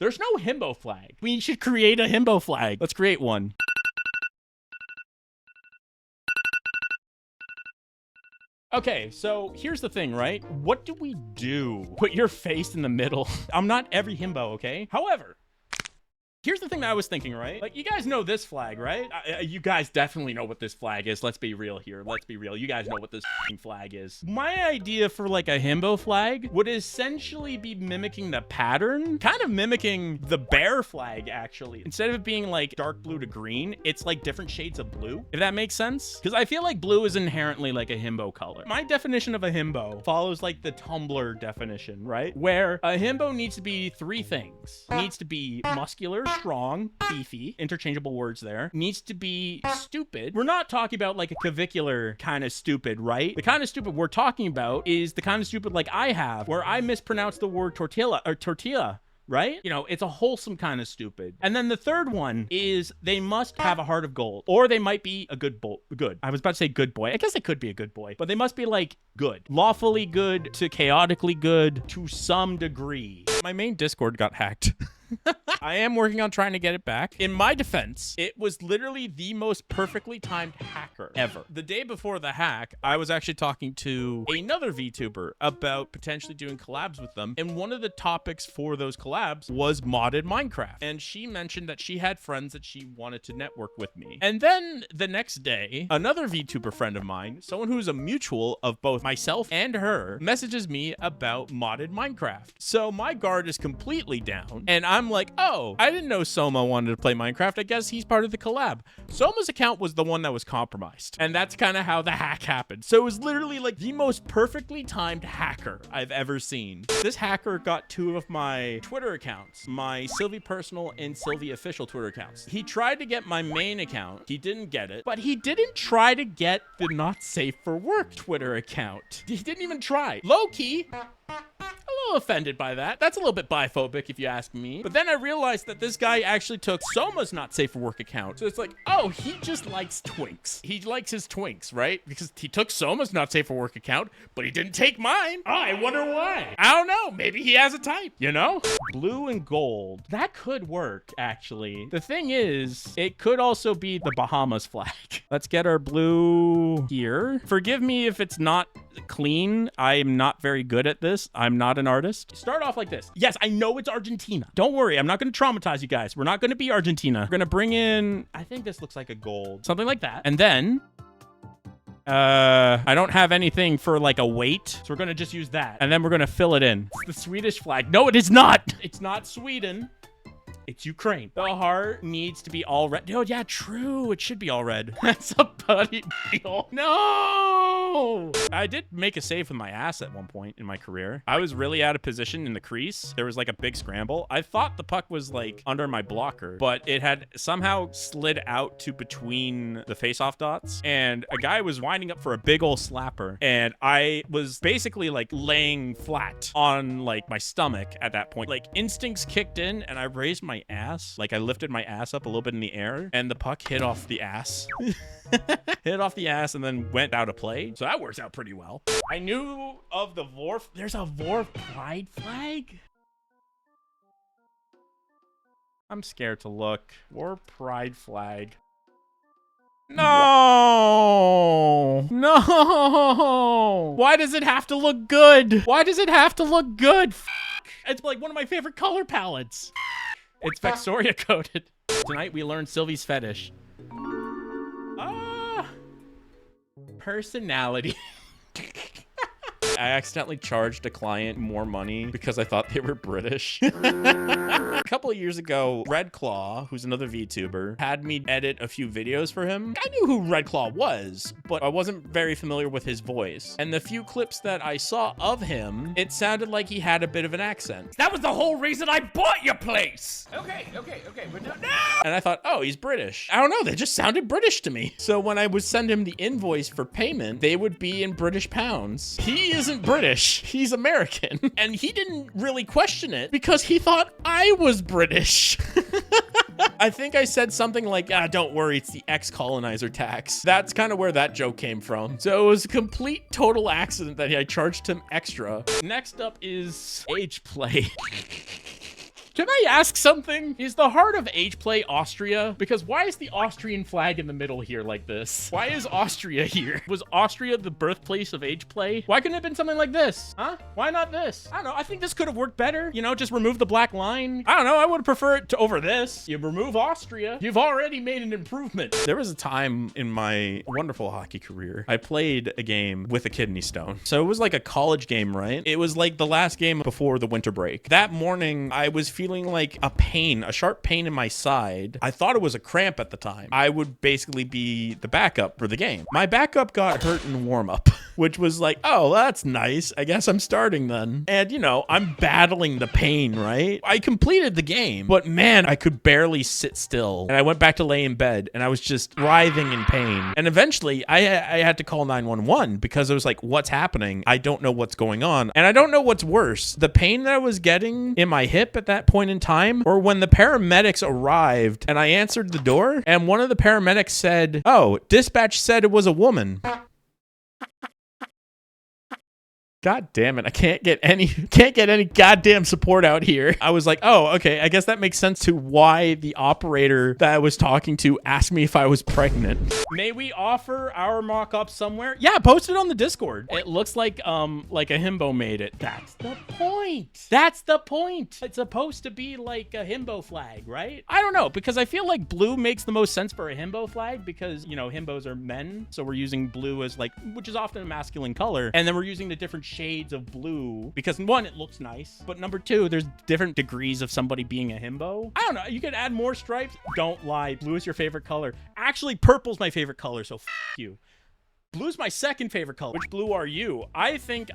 There's no himbo flag. We should create a himbo flag. Let's create one. Okay, so here's the thing, right? What do we do? Put your face in the middle. I'm not every himbo, okay? However, here's the thing that I was thinking, right? Like, you guys know this flag, right? You guys definitely know what this flag is. Let's be real here. Let's be real. You guys know what this flag is. My idea for like a himbo flag would essentially be mimicking the pattern, kind of mimicking the bear flag, actually. Instead of it being like dark blue to green, it's like different shades of blue, if that makes sense. Because I feel like blue is inherently like a himbo color. My definition of a himbo follows like the Tumblr definition, right? Where a himbo needs to be three things. It needs to be muscular, strong, beefy, interchangeable words there, needs to be stupid. We're not talking about like a clavicular kind of stupid, right? The kind of stupid we're talking about is the kind of stupid like I have, where I mispronounce the word tortilla, right? You know, it's a wholesome kind of stupid. And then the third one is they must have a heart of gold, or they might be a good boy. I was about to say good boy. I guess they could be a good boy, but they must be like good, lawfully good to chaotically good to some degree. My main Discord got hacked. I am working on trying to get it back. In my defense, it was literally the most perfectly timed hacker ever. The day before the hack, I was actually talking to another VTuber about potentially doing collabs with them. And one of the topics for those collabs was modded Minecraft. And she mentioned that she had friends that she wanted to network with me. And then the next day, another VTuber friend of mine, someone who's a mutual of both myself and her, messages me about modded Minecraft. So my guard is completely down. And I'm like, oh, I didn't know Soma wanted to play Minecraft. I guess he's part of the collab. Soma's account was the one that was compromised. And that's kind of how the hack happened. So it was literally like the most perfectly timed hacker I've ever seen. This hacker got two of my Twitter accounts, my Silvy personal and Silvy official Twitter accounts. He tried to get my main account. He didn't get it, but he didn't try to get the not safe for work Twitter account. He didn't even try. Low key, a little offended by that. That's a little bit biphobic if you ask me. But then I realized that this guy actually took Soma's not safe for work account. So it's like, oh, he just likes twinks. He likes his twinks, right? Because he took Soma's not safe for work account, but he didn't take mine. Oh, I wonder why. I don't know. Maybe he has a type, you know? Blue and gold. That could work, actually. The thing is, it could also be the Bahamas flag. Let's get our blue here. Forgive me if it's not clean. I am not very good at this. I'm not an artist. Start off like this. Yes, I know it's Argentina. Don't worry. I'm not going to traumatize you guys. We're not going to be Argentina. We're going to bring in, I think this looks like a gold, something like that. And then I don't have anything for like a weight, so we're going to just use that. And then we're going to fill it in. It's the Swedish flag. No, it is not. It's not Sweden. It's Ukraine. The heart needs to be all red. Oh, yeah, true. It should be all red. That's a putty deal. No! I did make a save with my ass at one point in my career. I was really out of position in the crease. There was like a big scramble. I thought the puck was like under my blocker, but it had somehow slid out to between the face-off dots. And a guy was winding up for a big old slapper. And I was basically like laying flat on like my stomach at that point. Like instincts kicked in and I raised my ass. Like I lifted my ass up a little bit in the air and the puck hit off the ass. Hit off the ass and then went out of play. So that works out pretty well. I knew of the Vorf. There's a Vorf pride flag? I'm scared to look. War pride flag. No! No! Why does it have to look good? Why does it have to look good? It's like one of my favorite color palettes. It's Vexoria coded. Tonight we learned Silvy's fetish. Personality. I accidentally charged a client more money because I thought they were British. A couple of years ago, Red Claw, who's another VTuber, had me edit a few videos for him. I knew who Red Claw was, but I wasn't very familiar with his voice. And the few clips that I saw of him, it sounded like he had a bit of an accent. That was the whole reason I bought your place. Okay. But no! And I thought, oh, he's British. I don't know, they just sounded British to me. So when I would send him the invoice for payment, they would be in British pounds. He isn't British, he's American. And he didn't really question it because he thought I was British. I think I said something like, don't worry, it's the ex-colonizer tax. That's kind of where that joke came from. So it was a complete total accident that I charged him extra. Next up is age play. Can I ask something? Is the heart of age play Austria? Because why is the Austrian flag in the middle here like this? Why is Austria here? Was Austria the birthplace of age play? Why couldn't it have been something like this? Huh? Why not this? I don't know. I think this could have worked better. You know, just remove the black line. I don't know. I would prefer it to over this. You remove Austria. You've already made an improvement. There was a time in my wonderful hockey career, I played a game with a kidney stone. So it was like a college game, right? It was like the last game before the winter break. That morning, I was feeling like a sharp pain in my side. I thought it was a cramp at the time. I would basically be the backup for the game. My backup got hurt in warm-up, which was like, oh, that's nice. I guess I'm starting then. And, you know, I'm battling the pain, right? I completed the game, but man, I could barely sit still. And I went back to lay in bed, and I was just writhing in pain. And eventually, I had to call 911 because I was like, what's happening? I don't know what's going on. And I don't know what's worse, the pain that I was getting in my hip at that point in time, or when the paramedics arrived and I answered the door and one of the paramedics said, oh, dispatch said it was a woman. God damn it. I can't get any goddamn support out here. I was like, oh, okay. I guess that makes sense to why the operator that I was talking to asked me if I was pregnant. May we offer our mock-up somewhere? Yeah, post it on the Discord. It looks like a himbo made it. That's the point. That's the point. It's supposed to be like a himbo flag, right? I don't know, because I feel like blue makes the most sense for a himbo flag because, you know, himbos are men. So we're using blue as like, which is often a masculine color. And then we're using the different shades of blue because one, it looks nice, but number two, there's different degrees of somebody being a himbo. I don't know. You could add more stripes. Don't lie. Blue is your favorite color. Actually, purple's my favorite color, so f you. Blue's my second favorite color. Which blue are you? I think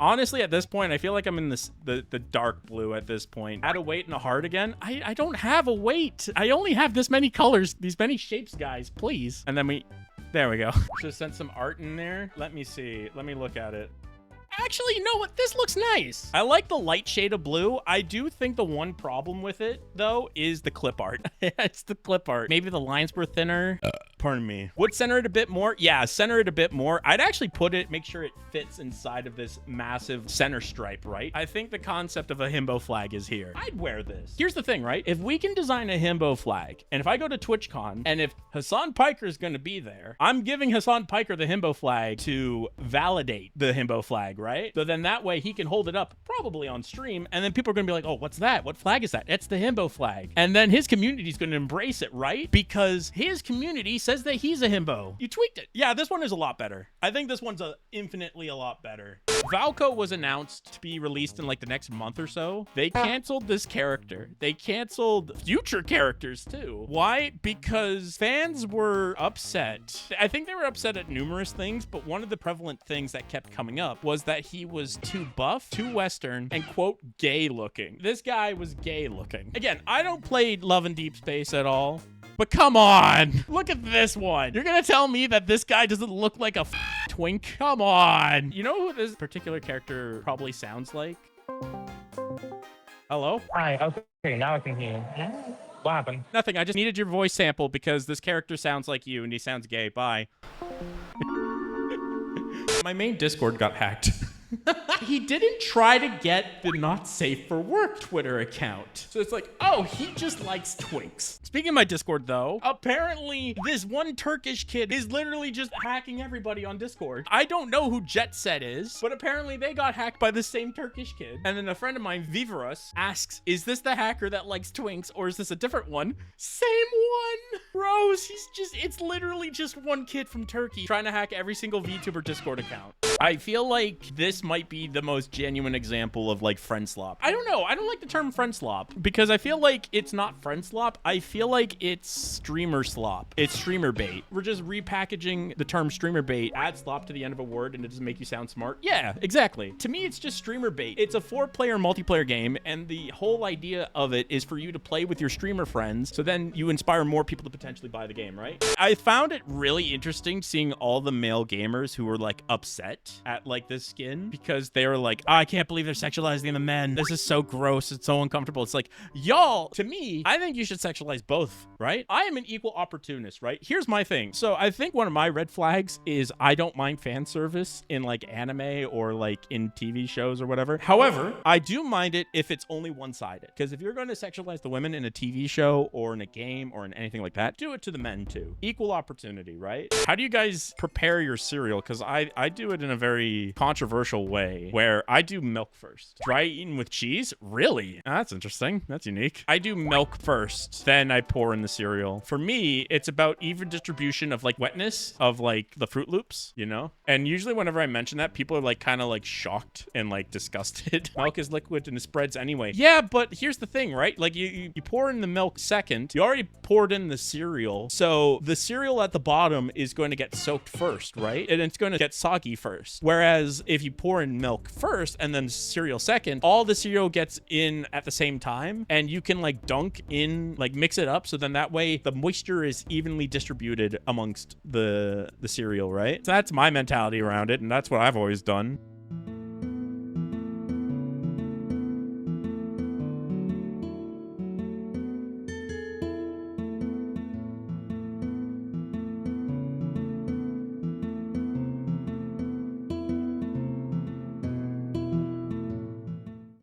honestly, at this point, I feel like I'm in the dark blue at this point. Add a weight and a heart again. I don't have a weight. I only have this many colors, these many shapes, guys, please. And then there we go. Should have sent some art in there. Let me see. Let me look at it. Actually, you know what? This looks nice. I like the light shade of blue. I do think the one problem with it, though, is the clip art. It's the clip art. Maybe the lines were thinner. Pardon me. Would center it a bit more? Yeah, center it a bit more. I'd actually make sure it fits inside of this massive center stripe, right? I think the concept of a himbo flag is here. I'd wear this. Here's the thing, right? If we can design a himbo flag, and if I go to TwitchCon, and if Hassan Piker is going to be there, I'm giving Hassan Piker the himbo flag to validate the himbo flag, right? So then that way he can hold it up probably on stream, and then people are going to be like, oh, what's that? What flag is that? It's the himbo flag. And then his community is going to embrace it, right? Because his community says that he's a himbo. You tweaked it. Yeah, this one is a lot better. I think this one's infinitely a lot better. Valko was announced to be released in like the next month or so. They canceled this character. They canceled future characters too. Why? Because fans were upset. I think they were upset at numerous things, but one of the prevalent things that kept coming up was that he was too buff, too Western, and quote, gay looking. This guy was gay looking. Again, I don't play Love and Deep Space at all. But come on, look at this one. You're gonna tell me that this guy doesn't look like a twink? Come on. You know who this particular character probably sounds like? Hello? Hi, okay, now I can hear you. What happened? Nothing, I just needed your voice sample because this character sounds like you and he sounds gay. Bye. My main Discord got hacked. He didn't try to get the not safe for work Twitter account. So it's like, oh, he just likes twinks. Speaking of my Discord though, apparently this one Turkish kid is literally just hacking everybody on Discord. I don't know who Jet Set is, but apparently they got hacked by the same Turkish kid. And then a friend of mine, Viverus, asks, is this the hacker that likes twinks or is this a different one? Same one. Bros, it's literally just one kid from Turkey trying to hack every single VTuber Discord account. I feel like this might be the most genuine example of like friend slop. I don't know. I don't like the term friend slop because I feel like it's not friend slop. I feel like it's streamer slop. It's streamer bait. We're just repackaging the term streamer bait, add slop to the end of a word, and it doesn't make you sound smart. Yeah, exactly. To me, it's just streamer bait. It's a 4-player multiplayer game, and the whole idea of it is for you to play with your streamer friends, so then you inspire more people to potentially buy the game, right? I found it really interesting seeing all the male gamers who were like upset upset at like this skin because they were like, oh, I can't believe they're sexualizing the men. This is so gross. It's so uncomfortable. It's like, y'all, to me, I think you should sexualize both, right? I am an equal opportunist, right? Here's my thing. So I think one of my red flags is I don't mind fan service in like anime or like in TV shows or whatever. However, I do mind it if it's only one-sided. Because if you're going to sexualize the women in a TV show or in a game or in anything like that, do it to the men too. Equal opportunity, right? How do you guys prepare your cereal? Because I do it in a very controversial way where I do milk first. Dry eaten with cheese? Really? That's interesting. That's unique. I do milk first, then I pour in the cereal. For me, it's about even distribution of like wetness of like the Fruit Loops, you know? And usually whenever I mention that, people are like kind of like shocked and like disgusted. Milk is liquid and it spreads anyway. Yeah, but here's the thing, right? Like you pour in the milk second. You already poured in the cereal. So the cereal at the bottom is going to get soaked first, right? And it's going to get soggy first. Whereas if you pour in milk first and then cereal second, all the cereal gets in at the same time and you can like dunk in, like mix it up. So then that way the moisture is evenly distributed amongst the cereal, right? So that's my mentality around it. And that's what I've always done.